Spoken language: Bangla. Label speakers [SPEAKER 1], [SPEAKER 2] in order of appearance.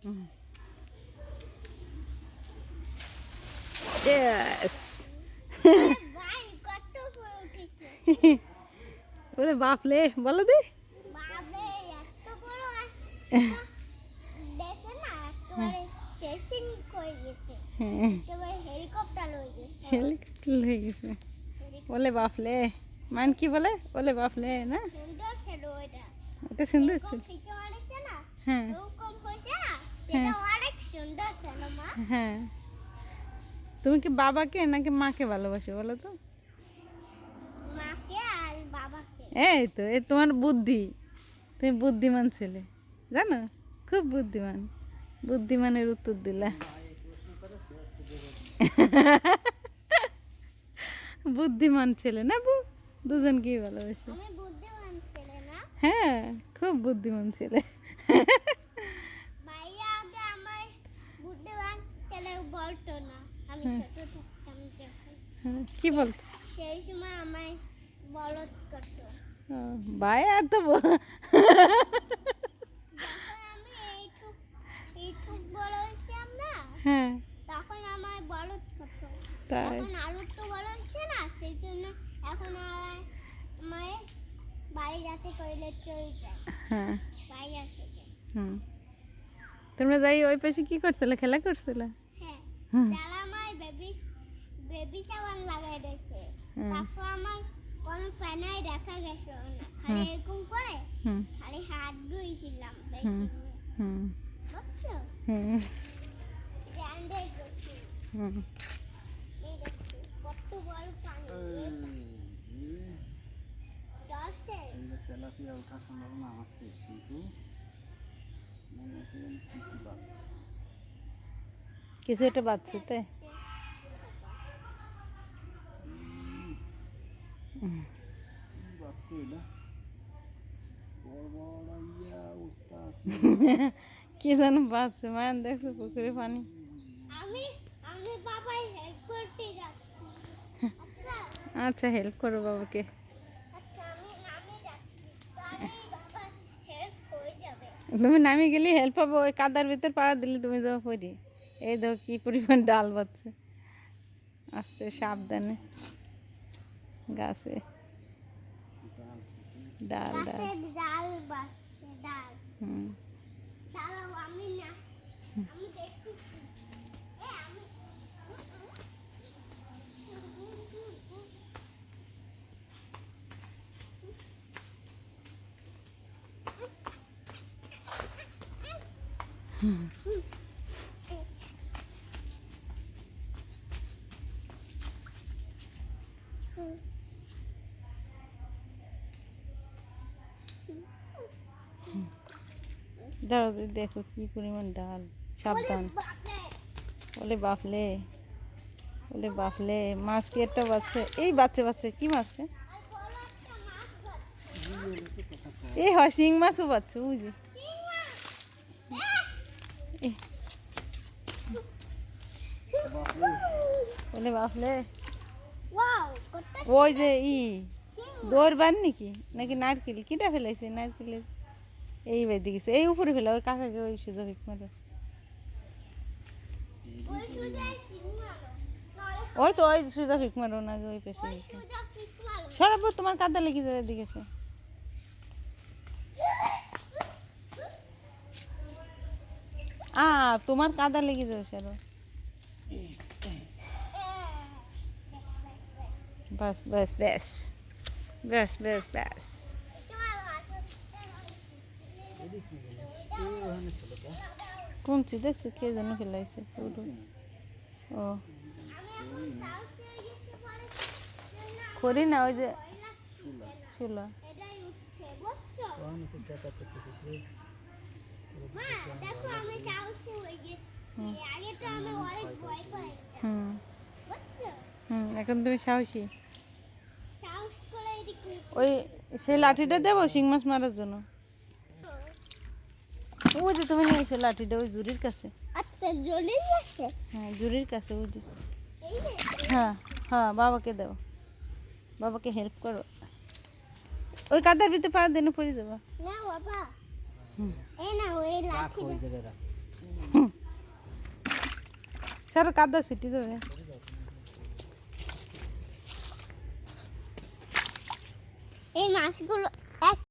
[SPEAKER 1] Yes.
[SPEAKER 2] ভাই কত হয়ে উঠেছে
[SPEAKER 1] ওরে বাপলে বলো দি।
[SPEAKER 2] বাবা এত বড় দেশে না একেবারে শেষিং হয়ে গেছে
[SPEAKER 1] হ্যাঁ
[SPEAKER 2] একেবারে হেলিকপ্টার হয়ে গেছে
[SPEAKER 1] হেলিকপ্টার হয়ে গেছে। ওলে বাপলে মান কি বলে ওলে বাপলে না
[SPEAKER 2] সুন্দর ছিল ওইটা
[SPEAKER 1] ওটা সুন্দর ছিল।
[SPEAKER 2] ফিকে মারিছে না
[SPEAKER 1] হ্যাঁ
[SPEAKER 2] এরকম হয়েছে না সেটা অনেক সুন্দর ছিল মা
[SPEAKER 1] হ্যাঁ। তুমি কি বাবাকে নাকি মাকে ভালোবাসো বলো তো?
[SPEAKER 2] মাকে আর বাবাকে
[SPEAKER 1] এই তো এই তোমার বুদ্ধি, তুমি বুদ্ধিমান ছেলে জানো, খুব বুদ্ধিমান, বুদ্ধিমানের উত্তর দিলা। বুদ্ধিমান ছেলে না বউ, দুজনকেই ভালোবাসে।
[SPEAKER 2] আমি বুদ্ধিমান ছেলে না
[SPEAKER 1] হ্যাঁ খুব বুদ্ধিমান ছেলে।
[SPEAKER 2] ভাইয়া আগে আমার বুদ্ধিমান ছেলে বলতো না আমি ছোট থাকতাম যখন
[SPEAKER 1] হ্যাঁ, কি বলতো?
[SPEAKER 2] সেই সময় আমায় বলদ করতো
[SPEAKER 1] ও, ভাই আর তো
[SPEAKER 2] যখন আমি এইটুক বড় হয়েছিলাম না
[SPEAKER 1] হ্যাঁ
[SPEAKER 2] তখন আমার বলদ করতো
[SPEAKER 1] তাই
[SPEAKER 2] এখন আলুর তো বড় হচ্ছে না সেই জন্য এখন আর আমায় বাড়ি যাতে কইলে চলে যায়
[SPEAKER 1] হ্যাঁ
[SPEAKER 2] বাড়ি আসে
[SPEAKER 1] হুম। তোমরা যাই ওই পাশে কি করছিলে, খেলা করছিলে?
[SPEAKER 2] হ্যাঁ
[SPEAKER 1] হুম।
[SPEAKER 2] তারা আমার বেবি সাবান লাগাই দিয়েছে
[SPEAKER 1] হুম।
[SPEAKER 2] তারপর আমার কোনো ফ্যানাই দেখা গেছে না খালি এরকম করে
[SPEAKER 1] হুম
[SPEAKER 2] খালি হাত ধুইছিলাম
[SPEAKER 1] হুম হুম
[SPEAKER 2] বুঝছো
[SPEAKER 1] হুম
[SPEAKER 2] স্ট্যান্ডার্ড করছি
[SPEAKER 1] হুম।
[SPEAKER 2] এই দেখো কত বড় পানি জলসে
[SPEAKER 3] তেলাপিয়া ওঠার সম্ভাবনা আছে কিন্তু মনে হচ্ছে যেন কি কি বাচ্চা
[SPEAKER 1] কিছু একটা বাচ্চা তে
[SPEAKER 3] বাচ্চা এটা বড় বড় ইয়া অবস্থা আছে।
[SPEAKER 1] কি যেন বাচ্চা মায়ের দেখছো পুকুরে পানি।
[SPEAKER 2] আমি আমি বাবাই হেল্প করতে যাচ্ছি আচ্ছা
[SPEAKER 1] আচ্ছা হেল্প করো বাবাকে।
[SPEAKER 2] আচ্ছা আমি যাচ্ছি তাহলে বাবা হেল্প হয়ে যাবে
[SPEAKER 1] তুমি নামি গেলে হেল্প পাবো, ওই কাদার ভিতর পাড়া দিলে তুমি যাও পড়ি। এই দেখো কি পরিমাণ ডাল বাচ্ছে, আস্তে সাবধানে গাছে ডাল ডাল।
[SPEAKER 2] গাছের ডাল বাজছে ডাল
[SPEAKER 1] হুম
[SPEAKER 2] দাঁড়াও আমি না আমি দেখতেছি আমি
[SPEAKER 1] দাঁড়াও দেখো কি পরিমাণ ডাল, সাবধান। ওলে বাপলে ওলে বাপলে মাছ কি একটা বাচ্চা, এই বাচ্চা বাচ্চা কি মাছ রে? এই হয় শিং মাছও বাচ্চা বুঝি। ওলে বাপলে
[SPEAKER 2] ওয়াও কত
[SPEAKER 1] ওই যে
[SPEAKER 2] সিং
[SPEAKER 1] দৌড় বান নাকি নাকি নারকেল কিটা ফেলাইছে নারকেলের এই বাইতে গেছে, এই উপরে ফেলা ওই কাকাকে ওই সুযোগ মারো।
[SPEAKER 2] ওই সুজা সিং মারো নলে
[SPEAKER 1] ওই তো ওই সুযোগ মারো না ওই পেশে
[SPEAKER 2] ওই
[SPEAKER 1] গেছে।
[SPEAKER 2] সুজা সিং মারো
[SPEAKER 1] সরাবো তোমার কাদা লেগে যাবে এদিকে এসে। তোমার কাদা লেগে যাবে সরো। বাস বাস ব্যাস ব্যাস ব্যাস ব্যাস। কমছি দেখছো কে যেন ফেলাইছে পুরো। ও করি না ওই যে শুলা হুম হুম এখন তুমি সাহসী। ওই সেই লাঠিটা দেবো শিং মাছ মারার জন্য। ওই যে তুমি নিয়ে এসো লাঠিটা ওই জুরির কাছে।
[SPEAKER 2] আচ্ছা জলে আছে
[SPEAKER 1] হ্যাঁ জুরির কাছে ওই যে।
[SPEAKER 2] এই যে
[SPEAKER 1] হ্যাঁ হ্যাঁ বাবাকে দাও, বাবাকে হেল্প করো। ওই কাদার ভিতরে পা দিনে পড়ে যাবা।
[SPEAKER 2] না বাবা
[SPEAKER 1] হুম।
[SPEAKER 2] এই না ওই
[SPEAKER 3] রাখ
[SPEAKER 2] লাঠি
[SPEAKER 3] ওই জায়গায় রাখ।
[SPEAKER 1] স্যার কাদা সিটি দেবে।
[SPEAKER 2] এই মাছগুলো এক